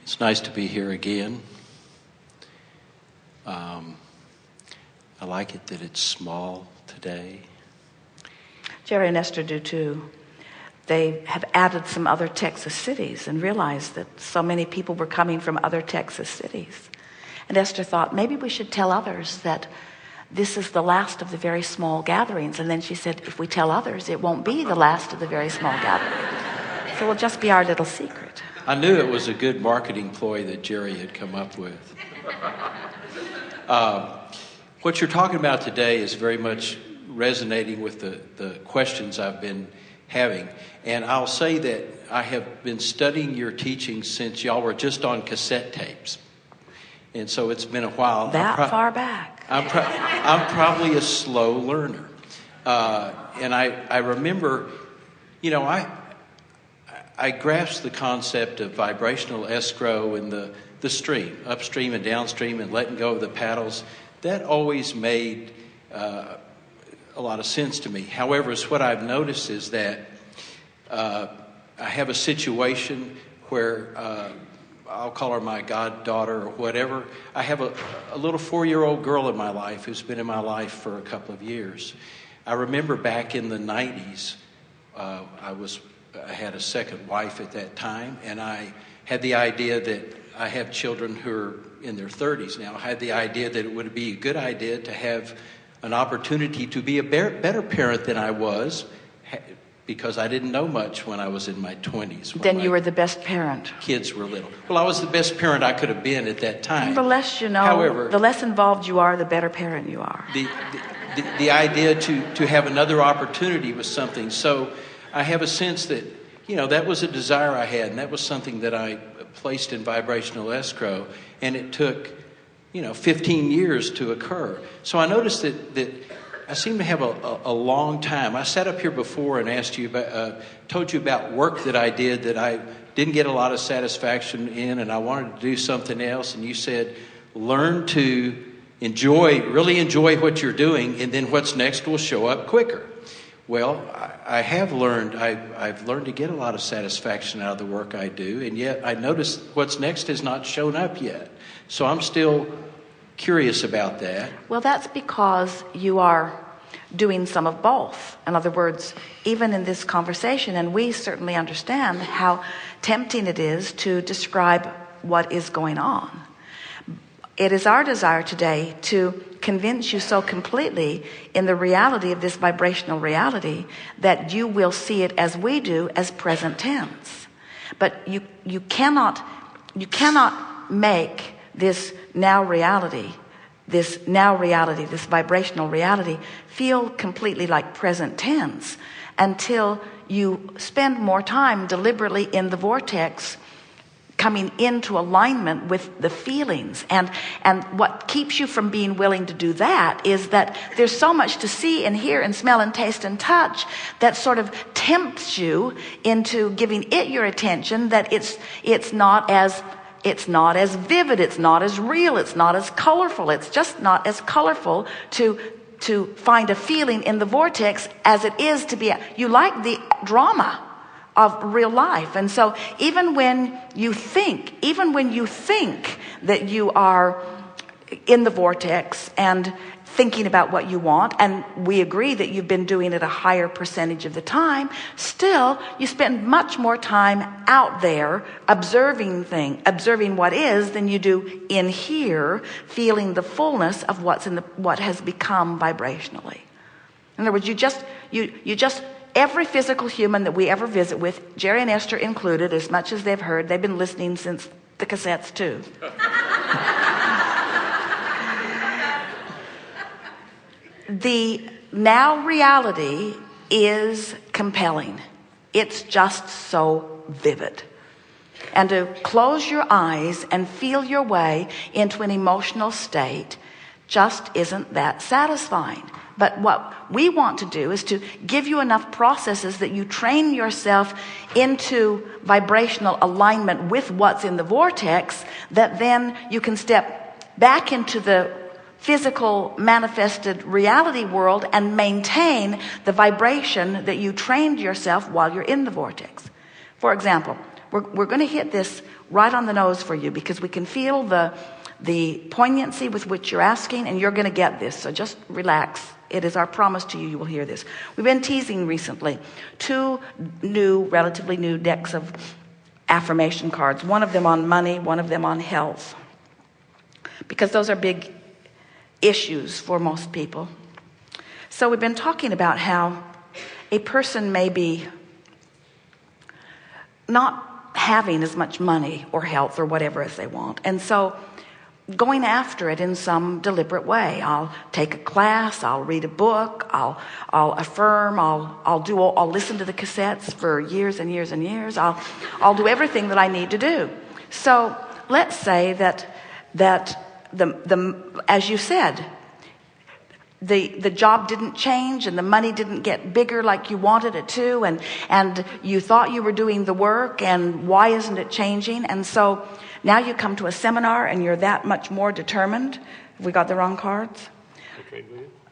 It's nice to be here again. I like it that it's small today. Jerry and Esther do too. They have added some other Texas cities and realized that so many people were coming from other Texas cities. And Esther thought, maybe we should tell others that this is the last of the very small gatherings. And then she said, if we tell others, it won't be the last of the very small gatherings. So it'll just be our little secret. I knew it was a good marketing ploy that Jerry had come up with. What you're talking about today is very much resonating with the questions I've been having. And I'll say that I have been studying your teachings since y'all were just on cassette tapes. And so it's been a while. That far back. I'm probably a slow learner. And I remember, I grasped the concept of vibrational escrow and the stream, upstream and downstream, and letting go of the paddles. That always made a lot of sense to me. However, what I've noticed is that I have a situation where I'll call her my goddaughter or whatever. I have a little 4-year-old girl in my life who's been in my life for a couple of years. I remember back in the 90s, I had a second wife at that time, and I had the idea that I have children who are in their 30s now. I had the idea that it would be a good idea to have an opportunity to be a better parent than I was, because I didn't know much when I was in my 20s. Then you were the best parent. Kids were little. Well, I was the best parent I could have been at that time. And the less you know, however, the less involved you are, the better parent you are. The idea to have another opportunity was something. So I have a sense that, that was a desire I had, and that was something that I placed in vibrational escrow, and it took, 15 years to occur. So I noticed that I seem to have a long time. I sat up here before and asked you about, told you about work that I did that I didn't get a lot of satisfaction in, and I wanted to do something else. And you said, learn to really enjoy what you're doing, and then what's next will show up quicker. Well, I have learned, I've learned to get a lot of satisfaction out of the work I do, and yet I notice what's next has not shown up yet. So I'm still curious about that. Well, that's because you are doing some of both. In other words, even in this conversation, and we certainly understand how tempting it is to describe what is going on. It is our desire today to convince you so completely in the reality of this vibrational reality that you will see it as we do, as present tense. But you cannot make this reality, this vibrational reality, feel completely like present tense until you spend more time deliberately in the vortex, coming into alignment with the feelings. And what keeps you from being willing to do that is that there's so much to see and hear and smell and taste and touch that sort of tempts you into giving it your attention, that it's not as vivid, it's not as real, it's not as colorful. It's just not as colorful to find a feeling in the vortex as it is to be. You like the drama of real life. And so even when you think that you are in the vortex and thinking about what you want, and we agree that you've been doing it a higher percentage of the time, still you spend much more time out there observing what is than you do in here, feeling the fullness of what has become vibrationally. In other words, you just every physical human that we ever visit with, Jerry and Esther included, as much as they've heard, they've been listening since the cassettes too. The now reality is compelling. It's just so vivid. And to close your eyes and feel your way into an emotional state just isn't that satisfying. But what we want to do is to give you enough processes that you train yourself into vibrational alignment with what's in the vortex, that then you can step back into the physical manifested reality world and maintain the vibration that you trained yourself while you're in the vortex. For example, We're going to hit this right on the nose for you, because we can feel the poignancy with which you're asking, and you're going to get this. So just relax. It is our promise to you, you will hear this. We've been teasing recently 2 relatively new decks of affirmation cards. One of them on money, one of them on health, because those are big issues for most people. So we've been talking about how a person may be not having as much money or health or whatever as they want, and so going after it in some deliberate way. I'll take a class, I'll read a book, I'll affirm, I'll listen to the cassettes for years and years and years. I'll do everything that I need to do. So let's say that the as you said, the job didn't change and the money didn't get bigger like you wanted it to, and you thought you were doing the work, and why isn't it changing? And so now you come to a seminar and you're that much more determined. Have we got the wrong cards? Okay,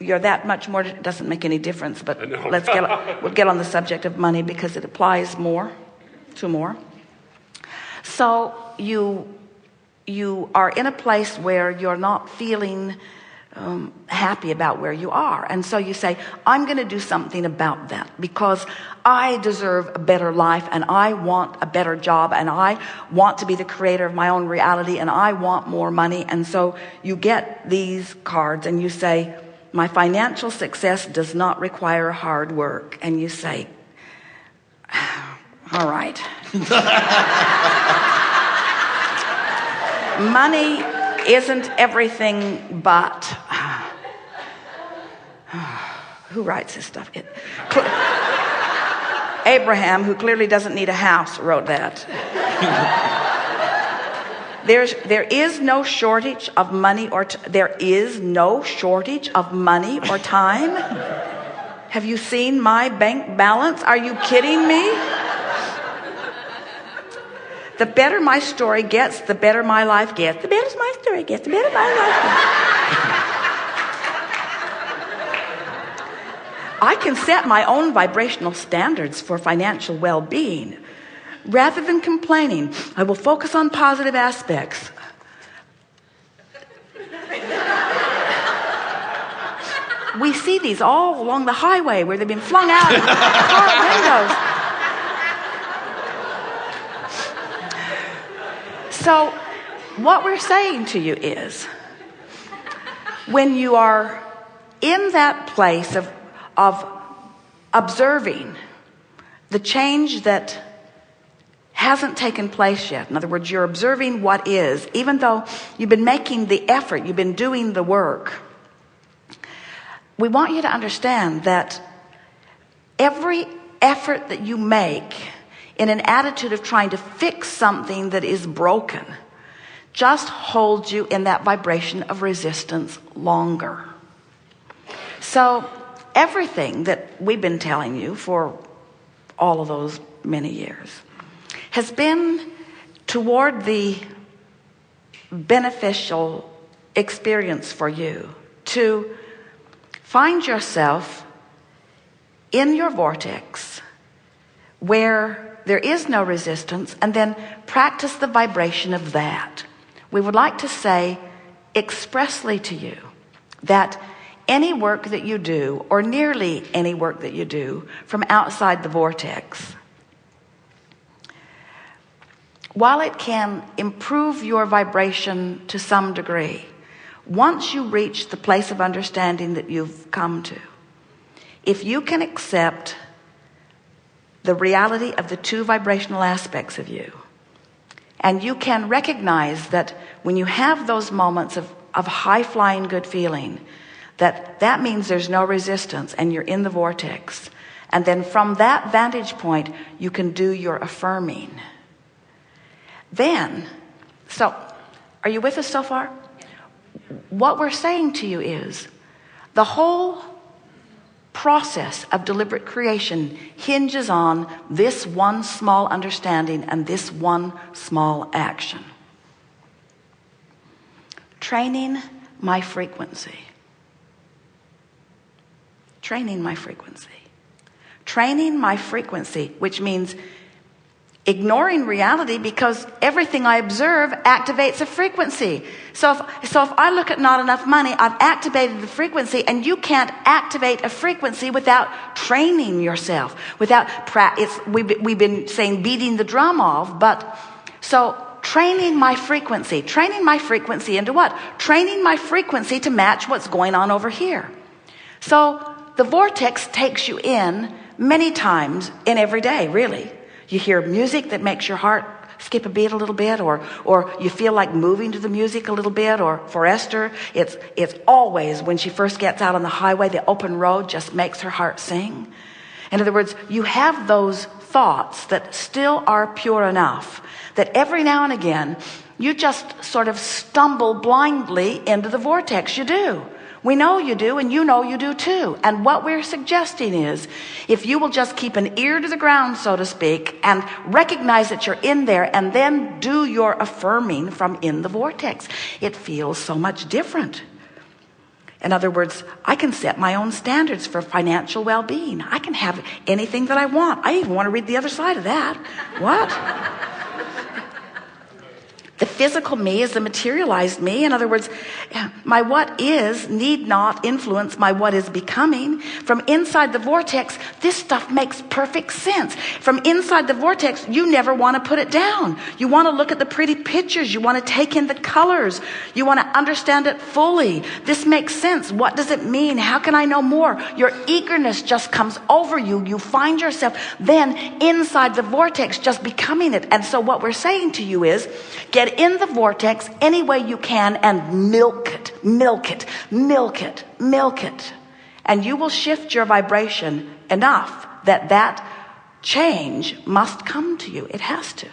you're that much more. It doesn't make any difference, but we'll get on the subject of money because it applies more to more. So you are in a place where you're not feeling happy about where you are, and so you say, I'm going to do something about that, because I deserve a better life, and I want a better job, and I want to be the creator of my own reality, and I want more money. And so you get these cards and you say, my financial success does not require hard work. And you say, all right. Money isn't everything, but who writes this stuff? Abraham, who clearly doesn't need a house, wrote that. There is no shortage of money there is no shortage of money or time. Have you seen my bank balance? Are you kidding me? The better my story gets, the better my life gets. The better my story gets, the better my life gets. I can set my own vibrational standards for financial well-being. Rather than complaining, I will focus on positive aspects. We see these all along the highway where they've been flung out of car windows. So what we're saying to you is, when you are in that place of observing the change that hasn't taken place yet, in other words, you're observing what is, even though you've been making the effort, you've been doing the work, we want you to understand that every effort that you make in an attitude of trying to fix something that is broken just holds you in that vibration of resistance longer. So everything that we've been telling you for all of those many years has been toward the beneficial experience for you to find yourself in your vortex where there is no resistance, and then practice the vibration of that. We would like to say expressly to you that any work that you do, or nearly any work that you do from outside the vortex, while it can improve your vibration to some degree, once you reach the place of understanding that you've come to, if you can accept the reality of the 2 vibrational aspects of you, and you can recognize that when you have those moments of high-flying good feeling, that means there's no resistance and you're in the vortex, and then from that vantage point you can do your affirming. Then, so are you with us so far? What we're saying to you is the whole process of deliberate creation hinges on this one small understanding and this one small action. Training my frequency. Training my frequency. Training my frequency, which means ignoring reality because everything I observe activates a frequency. So if I look at not enough money, I've activated the frequency, and you can't activate a frequency without training yourself, without practice. We've been saying beating the drum of, but so training my frequency into what? Training my frequency to match what's going on over here. So the vortex takes you in many times in every day, really. You hear music that makes your heart skip a beat a little bit, or you feel like moving to the music a little bit. Or for Esther, it's always when she first gets out on the highway, the open road just makes her heart sing. In other words, you have those thoughts that still are pure enough that every now and again you just sort of stumble blindly into the vortex. You do. We know you do, and you know you do too. And what we're suggesting is, if you will just keep an ear to the ground, so to speak, and recognize that you're in there, and then do your affirming from in the vortex, it feels so much different. In other words, I can set my own standards for financial well-being. I can have anything that I want. I even want to read the other side of that. What? The physical me is the materialized me. In other words, my what is need not influence my what is becoming. From inside the vortex, this stuff makes perfect sense. From inside the vortex, you never want to put it down. You want to look at the pretty pictures. You want to take in the colors. You want to understand it fully. This makes sense. What does it mean? How can I know more? Your eagerness just comes over you. You find yourself then inside the vortex just becoming it. And so what we're saying to you is, get in the vortex any way you can and milk it. And you will shift your vibration enough that change must come to you. It has to.